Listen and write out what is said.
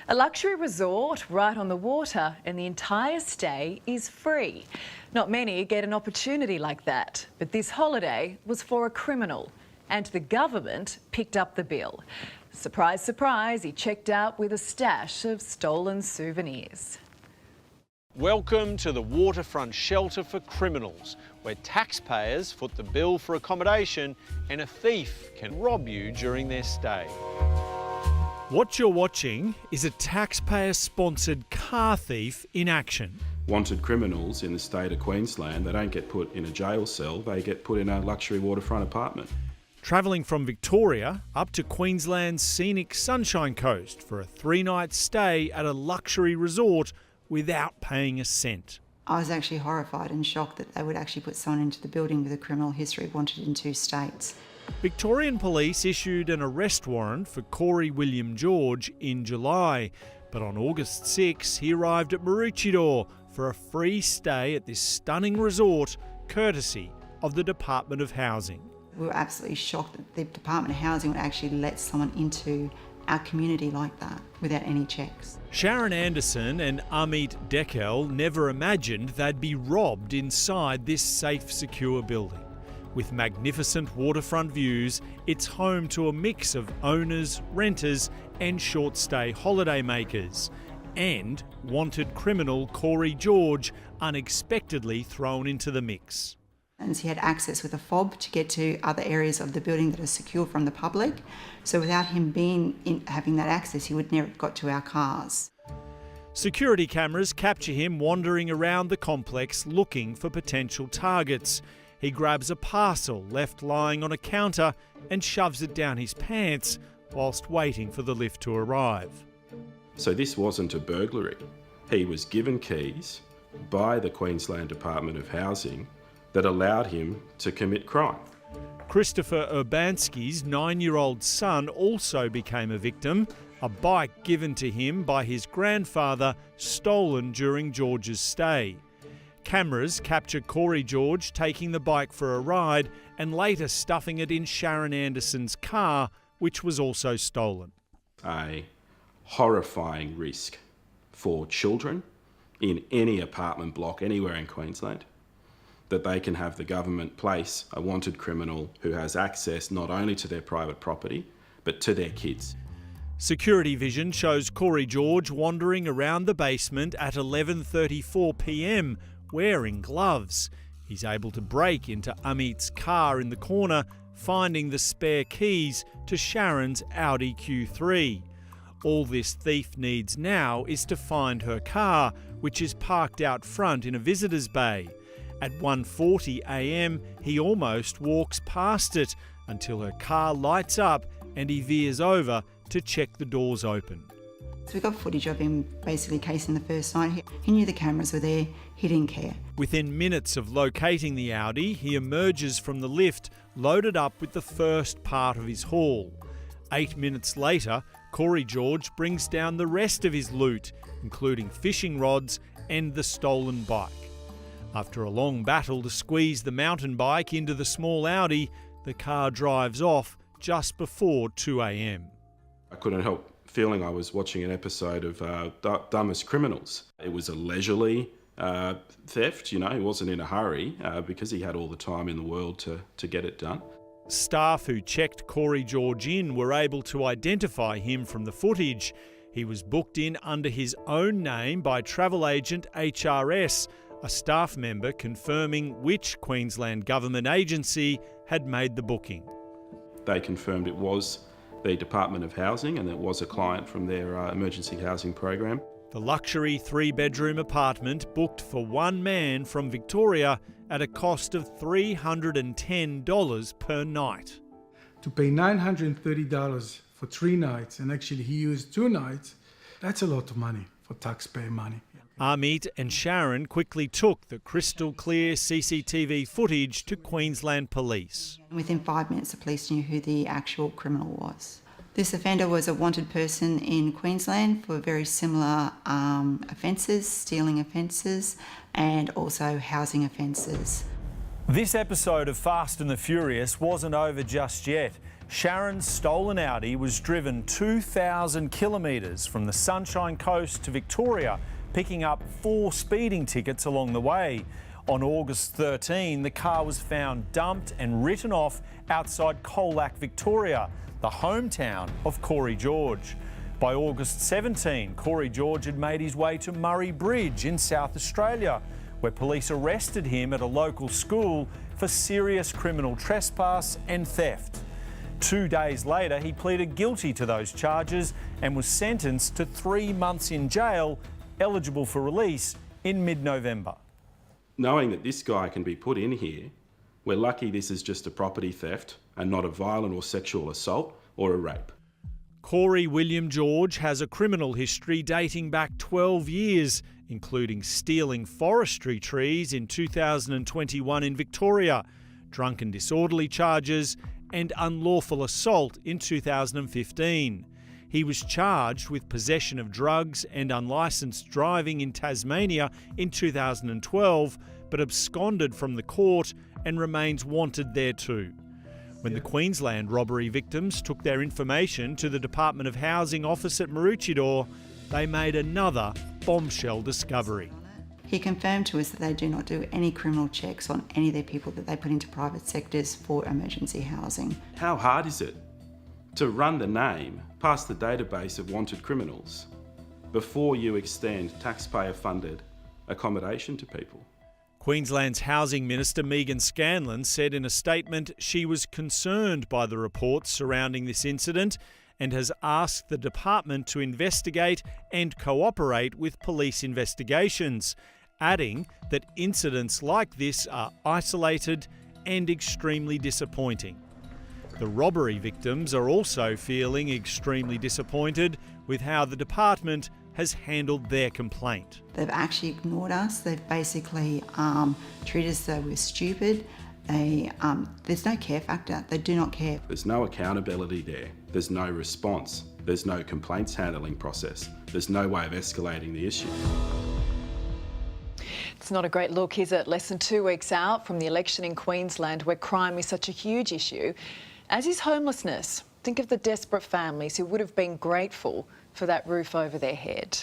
A luxury resort right on the water, and the entire stay is free. Not many get an opportunity like that, but this holiday was for a criminal, and the government picked up the bill. Surprise, surprise, he checked out with a stash of stolen souvenirs. Welcome to the waterfront shelter for criminals, where taxpayers foot the bill for accommodation and a thief can rob you during their stay. What you're watching is a taxpayer-sponsored car thief in action. Wanted criminals in the state of Queensland, they don't get put in a jail cell, they get put in a luxury waterfront apartment. Travelling from Victoria up to Queensland's scenic Sunshine Coast for a 3-night stay at a luxury resort without paying a cent. I was actually horrified and shocked that they would actually put someone into the building with a criminal history wanted in 2 states. Victorian police issued an arrest warrant for Corey William George in July, but on August 6 he arrived at Maroochydore for a free stay at this stunning resort, courtesy of the Department of Housing. We were absolutely shocked that the Department of Housing would actually let someone into our community like that without any checks. Sharon Anderson and Amit Dekel never imagined they'd be robbed inside this safe, secure building. With magnificent waterfront views, it's home to a mix of owners, renters and short-stay holidaymakers. And wanted criminal Corey George unexpectedly thrown into the mix. And he had access with a fob to get to other areas of the building that are secure from the public. So without him having that access, he would never have got to our cars. Security cameras capture him wandering around the complex looking for potential targets. He grabs a parcel left lying on a counter and shoves it down his pants whilst waiting for the lift to arrive. So this wasn't a burglary. He was given keys by the Queensland Department of Housing that allowed him to commit crime. Christopher Urbanski's 9-year-old son also became a victim. A bike given to him by his grandfather, stolen during George's stay. Cameras capture Corey George taking the bike for a ride and later stuffing it in Sharon Anderson's car, which was also stolen. A horrifying risk for children in any apartment block anywhere in Queensland, that they can have the government place a wanted criminal who has access not only to their private property, but to their kids. Security vision shows Corey George wandering around the basement at 11:34 p.m, wearing gloves. He's able to break into Amit's car in the corner, finding the spare keys to Sharon's Audi Q3. All this thief needs now is to find her car, which is parked out front in a visitor's bay. At 1:40 a.m, he almost walks past it until her car lights up and he veers over to check the doors open. So we got footage of him basically casing the first night. He knew the cameras were there, he didn't care. Within minutes of locating the Audi, he emerges from the lift, loaded up with the first part of his haul. 8 minutes later, Corey George brings down the rest of his loot, including fishing rods and the stolen bike. After a long battle to squeeze the mountain bike into the small Audi, the car drives off just before 2 a.m. I couldn't help feeling I was watching an episode of Dumbest Criminals. It was a leisurely theft, he wasn't in a hurry because he had all the time in the world to get it done. Staff who checked Corey George in were able to identify him from the footage. He was booked in under his own name by travel agent HRS, a staff member confirming which Queensland government agency had made the booking. They confirmed it was the Department of Housing and it was a client from their emergency housing program. The luxury 3-bedroom apartment booked for one man from Victoria at a cost of $310 per night. To pay $930 for 3 nights, and actually he used 2 nights, that's a lot of money for taxpayer money. Amit and Sharon quickly took the crystal clear CCTV footage to Queensland Police. Within 5 minutes, the police knew who the actual criminal was. This offender was a wanted person in Queensland for very similar offences, stealing offences, and also housing offences. This episode of Fast and the Furious wasn't over just yet. Sharon's stolen Audi was driven 2,000 kilometres from the Sunshine Coast to Victoria, picking up 4 speeding tickets along the way. On August 13, the car was found dumped and written off outside Colac, Victoria, the hometown of Corey George. By August 17, Corey George had made his way to Murray Bridge in South Australia, where police arrested him at a local school for serious criminal trespass and theft. 2 days later, he pleaded guilty to those charges and was sentenced to 3 months in jail, eligible for release in mid-November. Knowing that this guy can be put in here, we're lucky this is just a property theft and not a violent or sexual assault or a rape. Corey William George has a criminal history dating back 12 years, including stealing forestry trees in 2021 in Victoria, drunken disorderly charges and unlawful assault in 2015. He was charged with possession of drugs and unlicensed driving in Tasmania in 2012, but absconded from the court and remains wanted there too. When the Queensland robbery victims took their information to the Department of Housing office at Maroochydore, they made another bombshell discovery. He confirmed to us that they do not do any criminal checks on any of their people that they put into private sectors for emergency housing. How hard is it to run the name past the database of wanted criminals before you extend taxpayer-funded accommodation to people? Queensland's Housing Minister Megan Scanlon said in a statement she was concerned by the reports surrounding this incident and has asked the department to investigate and cooperate with police investigations, adding that incidents like this are isolated and extremely disappointing. The robbery victims are also feeling extremely disappointed with how the department has handled their complaint. They've actually ignored us. They've basically treated us as though we're stupid. There's no care factor. They do not care. There's no accountability there. There's no response. There's no complaints handling process. There's no way of escalating the issue. It's not a great look, is it? Less than 2 weeks out from the election in Queensland, where crime is such a huge issue, as is homelessness. Think of the desperate families who would have been grateful for that roof over their head.